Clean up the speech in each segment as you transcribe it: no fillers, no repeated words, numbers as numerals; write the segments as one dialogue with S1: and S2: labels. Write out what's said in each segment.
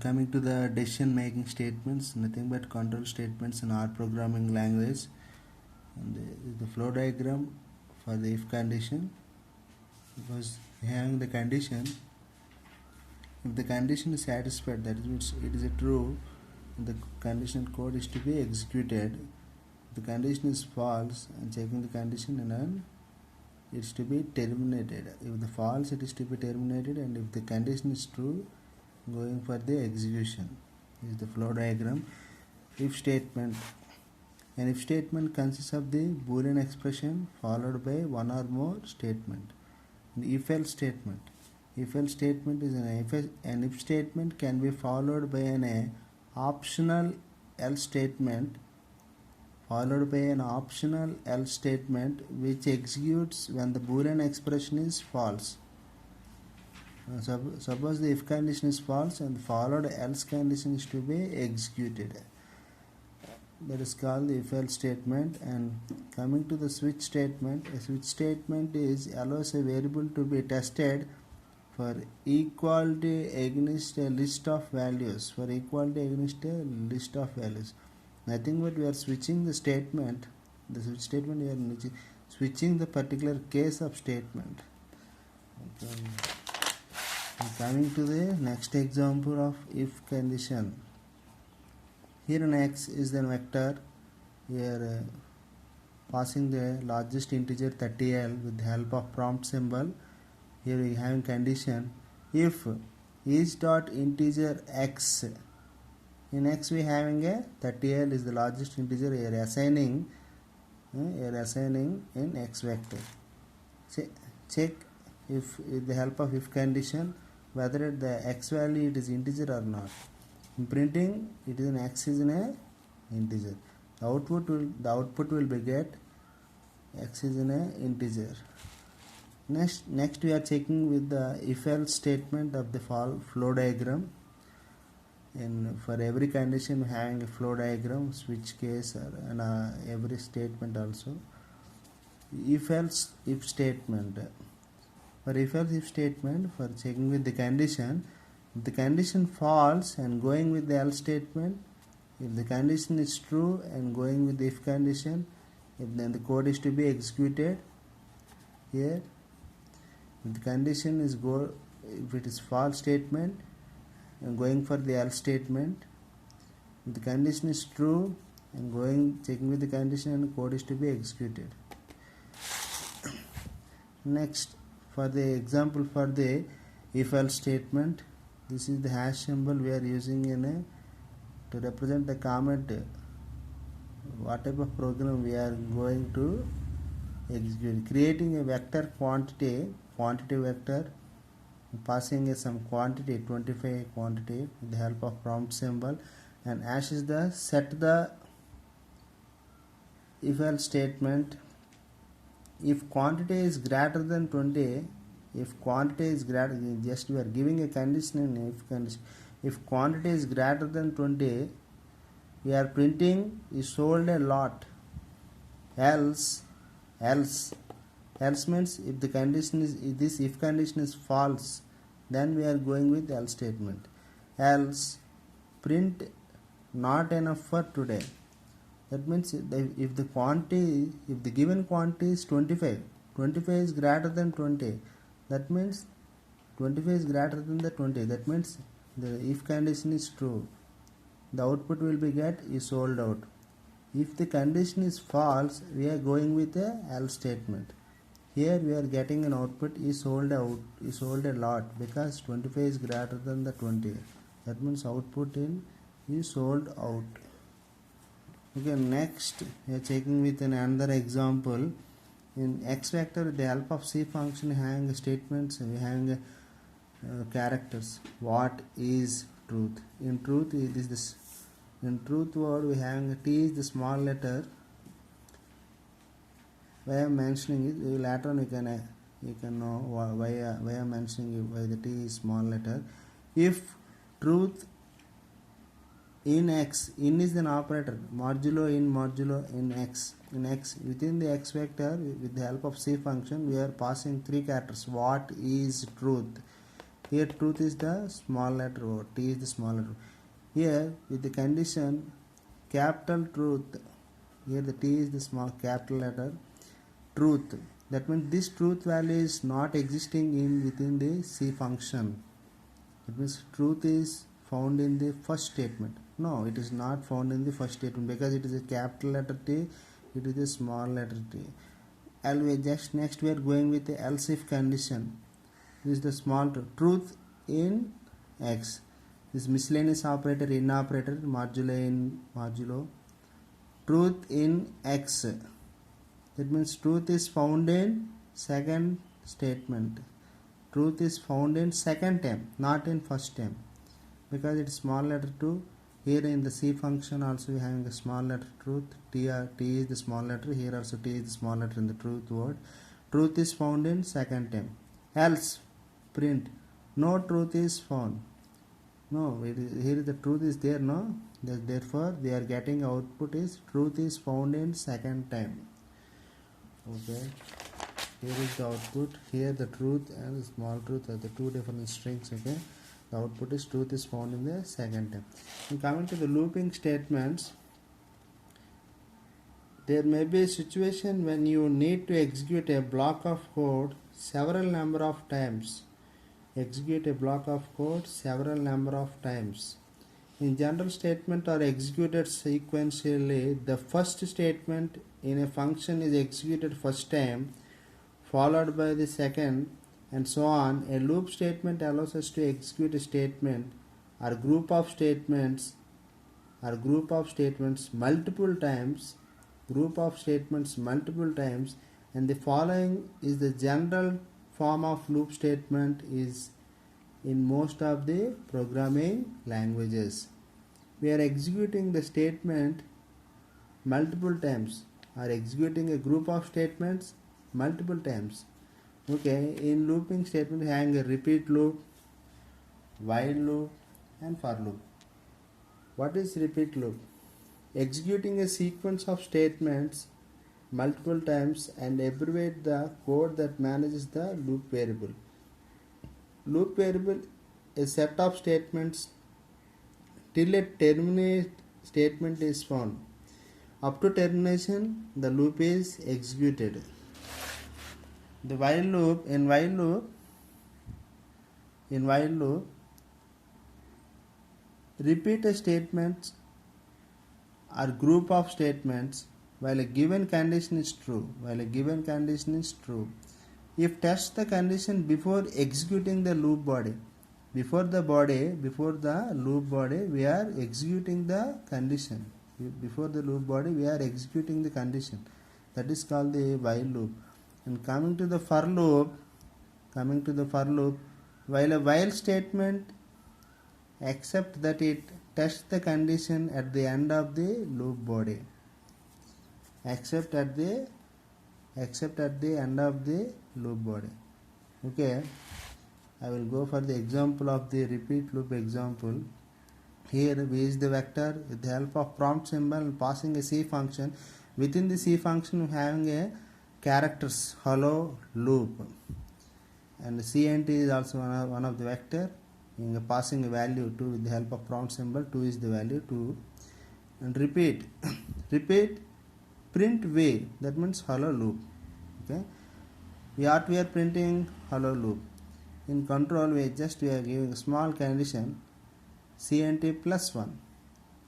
S1: Coming to the decision making statements, nothing but control statements in R programming language. And the flow diagram for the if condition, because having the condition, if the condition is satisfied, that means it is a true, the condition code is to be executed. If the condition is false, and checking the condition, and then it's to be terminated. If the false, it is to be terminated, and if the condition is true, going for the execution. This is the flow diagram. If statement. An if statement consists of the Boolean expression followed by one or more statement. The if-else statement. If-else statement is an if statement can be followed by an optional else statement, which executes when the Boolean expression is false. Suppose the if condition is false and the followed else condition is to be executed. That is called the if else statement. And coming to the switch statement, a switch statement allows a variable to be tested for equality against a list of values. Nothing but we are switching the statement. The switch statement, we are switching the particular case of statement. Okay. Coming to the next example of if condition. Here an x is the vector. We are passing the largest integer 30l with the help of prompt symbol. Here we have condition if is dot integer x. In x we having a 30l is the largest integer. We are assigning in x vector. Check if with the help of if condition whether the x value it is integer or not. In printing, it is an x is in a integer. The output will be get x is in a integer. Next we are checking with the if else statement of the flow diagram. And for every condition having a flow diagram, switch case, and every statement also. If else if statement. For if else if statement, for checking with the condition, if the condition false and going with the else statement, if the condition is true and going with the if condition, then the code is to be executed. Here, if the condition is if it is false statement and going for the else statement, if the condition is true and checking with the condition, and the code is to be executed. Next, for the example for the if else statement, this is the hash symbol we are using to represent the comment. What type of program we are going to execute? Creating a vector quantity vector, passing some quantity 25 quantity with the help of prompt symbol, and hash is the set the if else statement. If quantity is greater than 20, just we are giving a condition in if condition. If quantity is greater than 20, we are printing is sold a lot. Else means if the condition is this if condition is false, then we are going with else statement. Else print not enough for today. That means if the given quantity is 25 is greater than 20, that means 25 is greater than the 20. That means the if condition is true. The output will be get is sold out. If the condition is false, we are going with the else statement. Here we are getting an output is sold out, is sold a lot, because 25 is greater than the 20. That means output is sold out. Okay, next we are checking with another example. In x vector, with the help of C function, having statements, we having characters. What is truth? In truth, it is this. In truth word, we having T is the small letter. Why I am mentioning it? Later on, you can know why I am mentioning it, why the T is small letter. If truth in x, in is an operator, modulo in x. In x, within the x vector, with the help of C function, we are passing three characters. What is truth? Here truth is the small letter O, T is the small letter. Here with the condition capital truth, here the T is the small capital letter truth. That means this truth value is not existing in within the C function. That means truth is found in the first statement. No, it is not found in the first statement because it is a capital letter T, it is a small letter T. Just next we are going with the else if condition. This is the small truth in X. This miscellaneous operator in operator modulo in modulo. Truth in X. That means truth is found in second statement. Truth is found in second term, not in first term, because it is small letter 2. Here in the C function also we are having a small letter truth. T is the small letter. Here also T is the small letter in the truth word. Truth is found in second term. Else print no truth is found. No, here the truth is there. No, therefore they are getting output is truth is found in second time. Okay, here is the output. Here the truth and the small truth are the two different strings. Okay, the output is truth is found in the second time. And coming to the looping statements, there may be a situation when you need to execute a block of code several number of times. Execute a block of code several number of times. In general statement are executed sequentially. The first statement in a function is executed first time, followed by the second, and so on. A loop statement allows us to execute a statement or group of statements multiple times, and the following is the general form of loop statement is in most of the programming languages. We are executing the statement multiple times or executing a group of statements multiple times. Okay, in looping statement having a repeat loop, while loop and for loop. What is repeat loop? Executing a sequence of statements multiple times and abbreviate the code that manages the loop variable. Loop variable is a set of statements till a terminate statement is found. Up to termination, the loop is executed. The while loop, in while loop, repeat a statements or group of statements while a given condition is true. If test the condition before executing the loop body, before the loop body, we are executing the condition. Before the loop body, we are executing the condition. That is called the while loop. And coming to the for loop, while a while statement except that it tests the condition at the end of the loop body. Except at the end of the loop body. Okay, I will go for the example of the repeat loop example. Here we use the vector with the help of prompt symbol and passing a C function. Within the C function we having a characters hello loop, and CNT is also one of the vector. In passing a value 2 with the help of prompt symbol, 2 is the value 2, and repeat print v, that means hello loop. Okay, we are printing hello loop. In control we are giving a small condition CNT plus 1.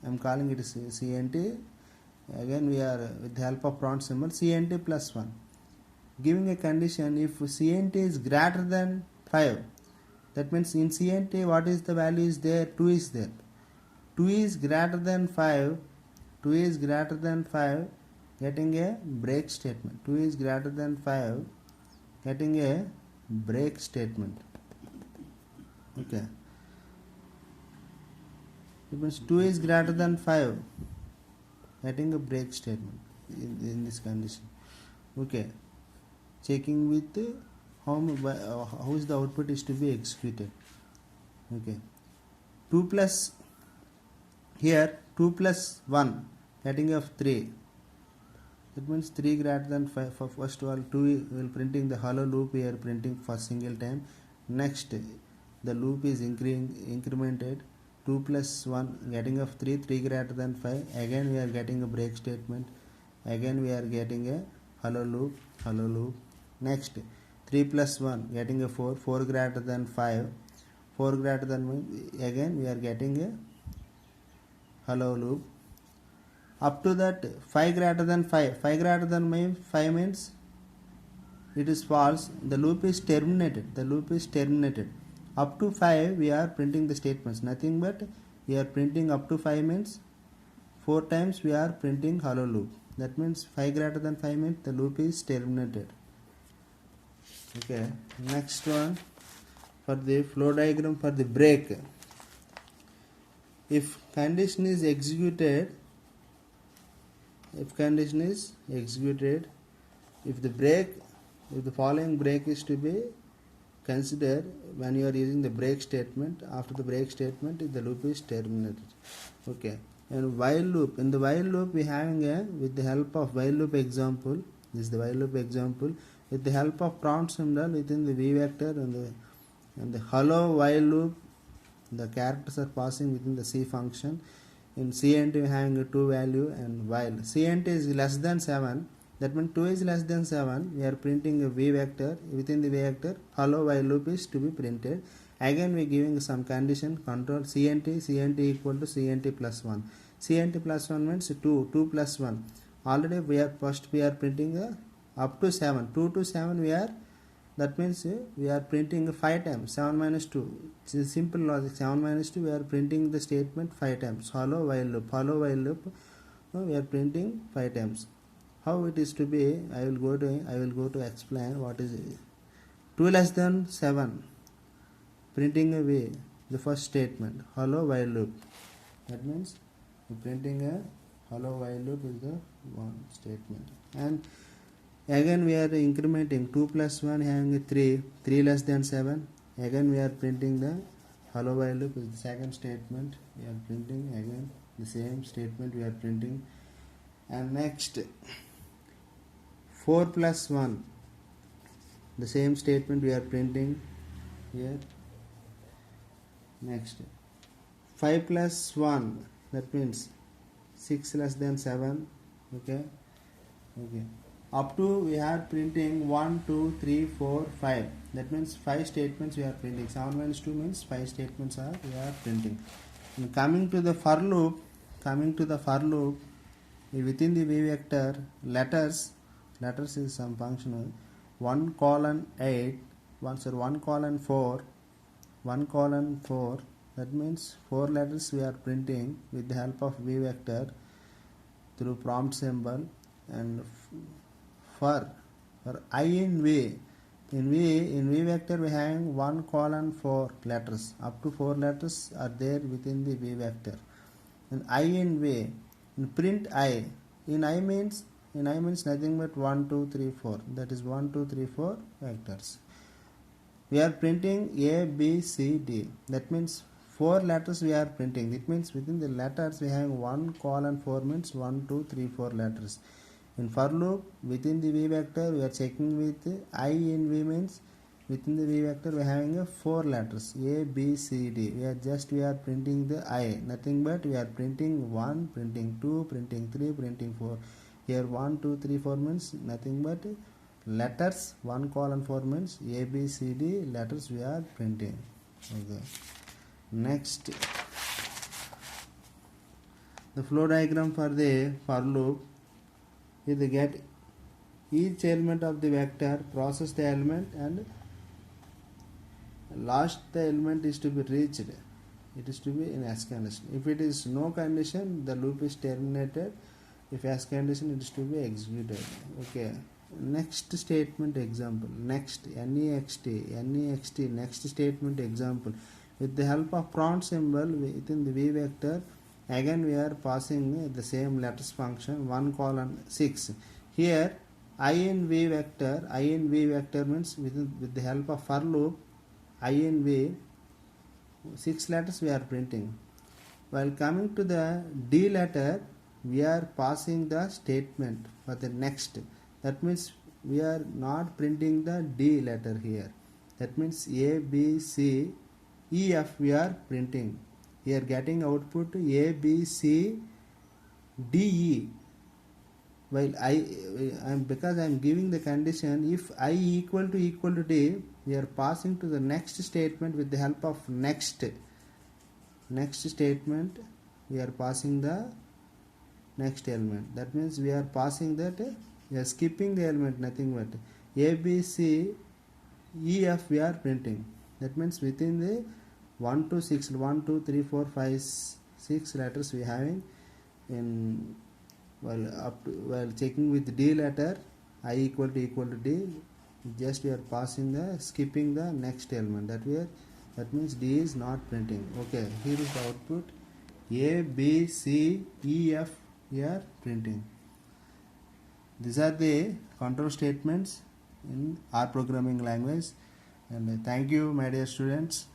S1: I am calling it CNT. Again we are with the help of prompt symbol CNT plus 1, giving a condition if CNT is greater than 5. That means in CNT what is the value is there? 2 is there. 2 is greater than 5. Getting a break statement. 2 is greater than 5. Getting a break statement. Okay. It means 2 is greater than 5. Getting a break statement in this condition. Okay. Checking with how is the output is to be executed. Okay, 2 plus 1 getting of 3. It means 3 greater than 5. For first of all 2 will printing the hello loop, we are printing for single time. Next the loop is incremented. 2 plus 1 getting of 3, 3 greater than 5. Again we are getting a break statement. Again we are getting a hollow loop, hollow loop. Next 3 plus 1 getting a 4, 4 greater than 5, 4 greater than 1. Again we are getting a hollow loop. Up to that 5 greater than 5, 5 greater than 5 means it is false. The loop is terminated. The loop is terminated. Up to 5 we are printing the statements, nothing but we are printing up to 5 means 4 times we are printing hollow loop. That means 5 greater than 5 means the loop is terminated. Okay, next one for the flow diagram for the break. If condition is executed, if the following break is to be considered when you are using the break statement, after the break statement the loop is terminated. Okay, and while loop, in the while loop we having a, with the help of while loop example, this is the while loop example, with the help of prompt symbol within the v vector and the hello while loop, the characters are passing within the C function. In CNT we having a 2 value, and while CNT is less than 7, that means 2 is less than 7, we are printing a v vector. Within the v vector hello while loop is to be printed. Again we are giving some condition, control CNT equal to CNT plus 1. CNT plus 1 means 2 plus 1. Already we are printing up to 7, 2 to 7 we are, that means we are printing 5 times, 7 minus 2. It's a simple logic, 7 minus 2 we are printing the statement 5 times. Hollow while loop we are printing 5 times. How it is to be, I will go to explain what is it. 2 less than 7, printing away the first statement, hollow while loop. That means printing a hollow while loop is the one statement. And again we are incrementing 2 plus 1 having a 3 less than 7. Again we are printing the hollow while loop is the second statement. We are printing again the same statement we are printing. And next 4 plus 1, the same statement we are printing here. Next 5 plus 1, that means 6 less than 7. Okay. Up to we are printing 1, 2, 3, 4, 5. That means 5 statements we are printing. 7 minus 2 means 5 statements we are printing. And coming to the for loop, within the v vector letters is some functional 1 colon 8, 1 colon 4, 1 colon 4. That means 4 letters we are printing with the help of v vector through prompt symbol. And for I in v vector we having 1 colon 4 letters, up to 4 letters are there within the v vector. And I in v, in print I, in I means nothing but 1, 2, 3, 4, that is 1, 2, 3, 4 vectors. We are printing A, B, C, D, that means 4 letters we are printing. It means within the letters we have 1 colon 4 means 1, 2, 3, 4 letters. In for loop within the v vector we are checking with I in v means within the v vector we are having 4 letters A, B, C, D. We are printing the I, nothing but we are printing 1, printing 2, printing 3, printing 4. Here 1, 2, 3, 4 means nothing but letters. 1 colon 4 means A, B, C, D letters we are printing. Okay. Next, the flow diagram for the for loop is to get each element of the vector, process the element, and last the element is to be reached. It is to be in S condition. If it is no condition, the loop is terminated. If S condition, it is to be executed. Okay. Next statement example. Next next statement example. With the help of prompt symbol within the v vector, again we are passing the same letters function 1 colon 6. Here I in v vector means with the help of for loop I in v 6 letters we are printing. While coming to the D letter, we are passing the statement for the next. That means we are not printing the D letter here. That means A, B, C E, F we are printing. We are getting output A, B, C, D, E. While because I am giving the condition, if I equal to D, we are passing to the next statement with the help of next statement. We are passing the next element. That means we are passing that, we are skipping the element, nothing but A, B, C, E, F we are printing. That means within the 1 to 6, 1, 2, 3, 4, 5, 6 letters we having in, while checking with D letter, I equal to D, just we are passing the, skipping the next element. That means D is not printing. Okay, here is the output. A, B, C, E, F we are printing. These are the control statements in R programming language. And thank you, my dear students.